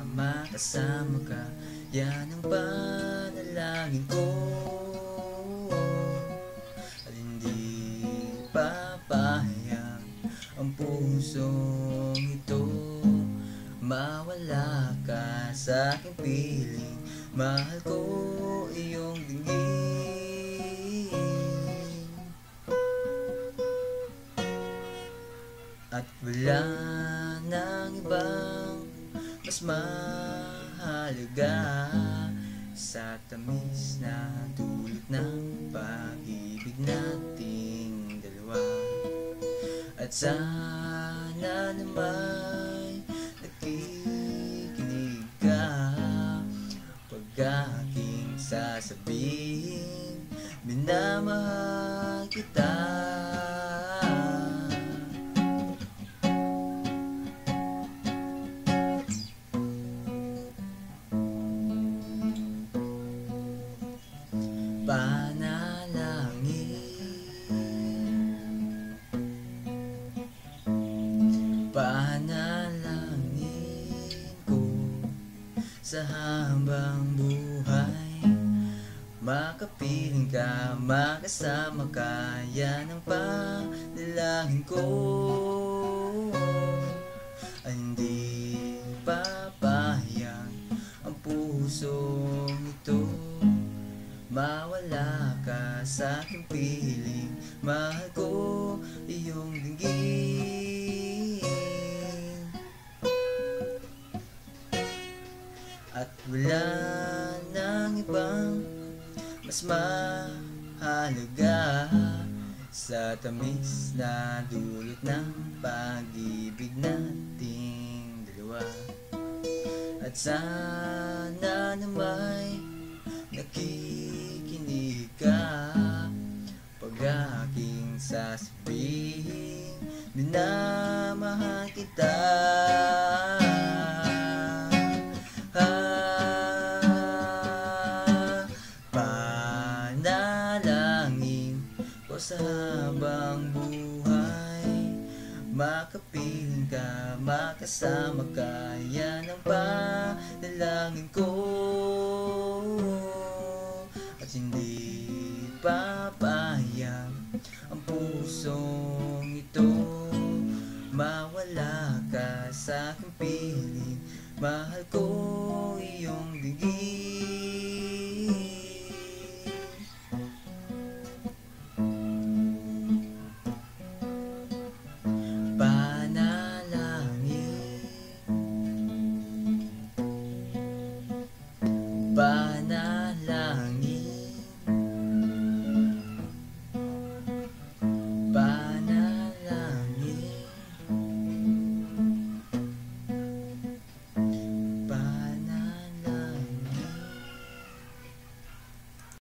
makasama ka. Yan ang panalangin ko. At hindi papayag ang pusong ito mawala ka sa aking piling. Mahal ko iyong dinggin. At wala nang ibang mas mahalaga sa tamis na dulot ng pag-ibig nating dalawa. At sana naman nakikinig ka pag aking sasabihin, minamahal kita. Panalangin ko sa habang buhay, makapiling ka, makasama ka. Yan ang panalangin ko. Ay hindi papayag ang pusong ito mawala ka sa aking piling. Mahal ko iyong dinggin. At wala nang ibang mas mahalaga sa tamis na dulot ng pag-ibig nating dalawa. At sana nama'y nakikinig ka pag aking sasabihin, minamahal kita. Panalangin ko sa habang buhay, makapiling ka, makasama ka. Yan ang panalangin ko. At hindi papayag ang pusong ito mawala ka sa aking piling. Mahal ko iyong dinggin.